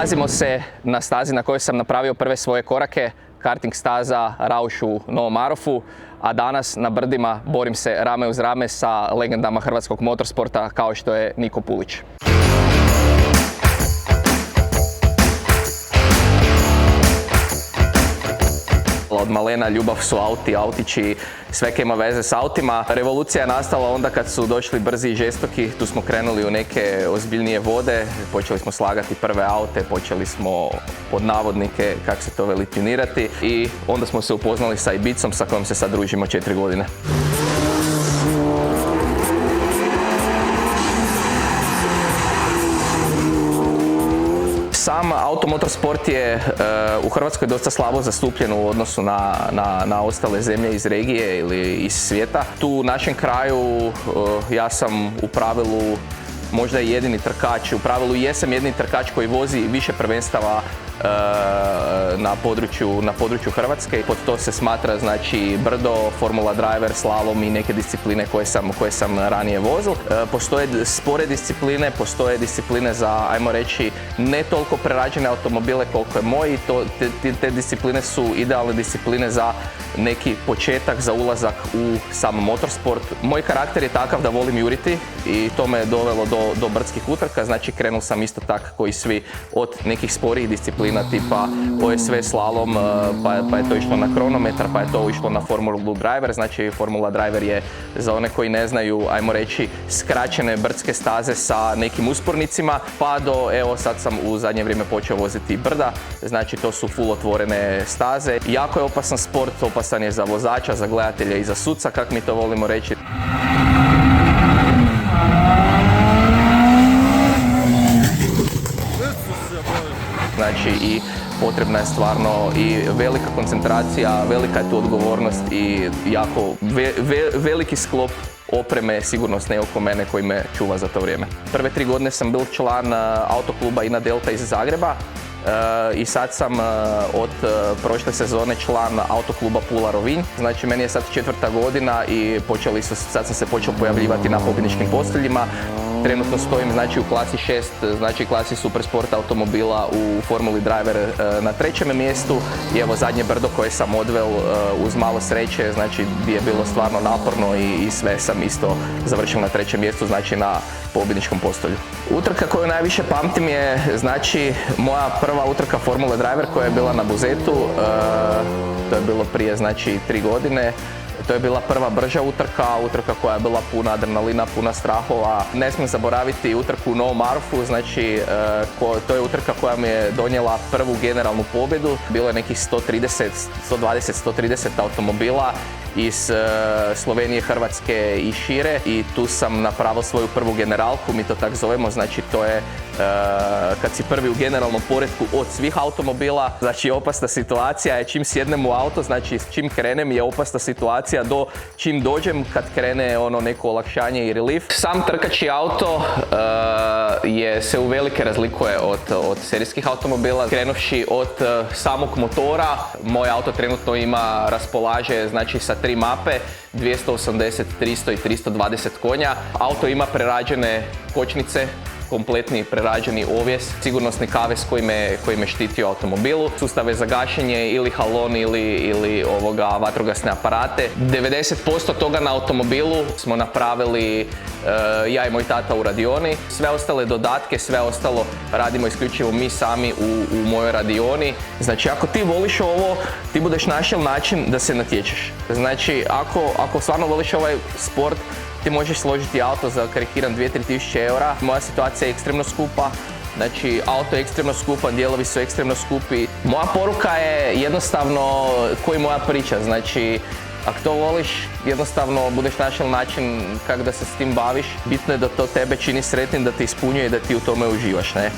Nalazimo se na stazi na kojoj sam napravio prve svoje korake, karting staza Rauš u Novom Marofu, a danas na brdima borim se rame uz rame sa legendama hrvatskog motorsporta kao što je Niko Pulić. Od malena ljubav su auti, autići, sve kaj ima veze s autima. Revolucija je nastala onda kad su došli brzi i žestoki, tu smo krenuli u neke ozbiljnije vode, počeli smo slagati prve aute, počeli smo pod navodnike, kako se to veli, tunirati i onda smo se upoznali sa Ibicom sa kojom se sad družimo 4 godine. Sam automotorsport je u Hrvatskoj dosta slabo zastupljen u odnosu na ostale zemlje iz regije ili iz svijeta. Tu u našem kraju ja sam u pravilu možda i jedini trkač, u pravilu jesam jedini trkač koji vozi više prvenstava na području Hrvatske. Pod to se smatra znači brdo, formula driver, slalom i neke discipline koje sam ranije vozil. Postoje spore discipline, postoje discipline za, ajmo reći, ne toliko prerađene automobile koliko je moj. Te discipline su idealne discipline za neki početak, za ulazak u sam motorsport. Moj karakter je takav da volim juriti i to me je dovelo do brdskih utrka, znači krenuo sam isto tako koji svi od nekih sporijih disciplina tipa OSV slalom, pa je to išlo na kronometar, pa je to išlo na formulu driver, znači formula driver je za one koji ne znaju, ajmo reći, skraćene brdske staze sa nekim uspornicima, pa do, evo sad sam u zadnje vrijeme počeo voziti brda, znači to su full otvorene staze. Jako je opasan sport, opasan je za vozača, za gledatelja i za suca, kako mi to volimo reći. Znači i potrebna je stvarno i velika koncentracija, velika je tu odgovornost i jako veliki sklop opreme sigurnosne oko mene koji me čuva za to vrijeme. Prve 3 godine sam bil član autokluba Ina Delta iz Zagreba i sad sam od prošle sezone član autokluba Pula Rovinj. Znači meni je sad 4. godina i sad sam se počeo pojavljivati na pobjedničkim posteljima. Trenutno stojim znači u klasi 6, znači klasi supersport automobila u Formuli Driver na 3. mjestu i evo zadnje brdo koje sam odveo uz malo sreće, znači gdje je bilo stvarno naporno i sve sam isto završio na 3. mjestu, znači na pobjedničkom postolju. Utrka koju najviše pamtim je znači moja prva utrka Formule Driver koja je bila na Buzetu, to je bilo prije znači 3 godine. To je bila prva brža utrka koja je bila puna adrenalina, puna strahova. Ne smijem zaboraviti utrku u Novom Marofu, znači to je utrka koja mi je donijela prvu generalnu pobjedu. Bilo je nekih 120-130 automobila iz Slovenije, Hrvatske i šire i tu sam napravio svoju prvu generalku, mi to tak zovemo, znači to je kad si prvi u generalnom poretku od svih automobila, znači opasna situacija je čim sjednem u auto, znači čim krenem je opasna situacija do čim dođem kad krene ono neko olakšanje i relief. Sam trkački auto se uvelike razlikuje od serijskih automobila, krenuvši od samog motora. Moj auto trenutno raspolaže znači sa 3 mape, 280, 300 i 320 konja. Auto ima prerađene kočnice, kompletni prerađeni ovjes, sigurnosni kavez koji me štiti u automobilu, sustave za gašenje ili halon ili vatrogasne aparate. 90% toga na automobilu smo napravili ja i moj tata u radioni. Sve ostale dodatke, sve ostalo radimo isključivo mi sami u mojoj radioni. Znači ako ti voliš ovo, ti budeš našel način da se natječeš. Znači ako stvarno voliš ovaj sport, ti možeš složiti auto za, karikiram, 2-3 tisuće eura. Moja situacija je ekstremno skupa, znači auto je ekstremno skupan, dijelovi su ekstremno skupi. Moja poruka je jednostavno koji moja priča, znači ako to voliš, jednostavno budeš našel način kako da se s tim baviš. Bitno je da to tebe čini sretnim, da te ispunjuje i da ti u tome uživaš, ne?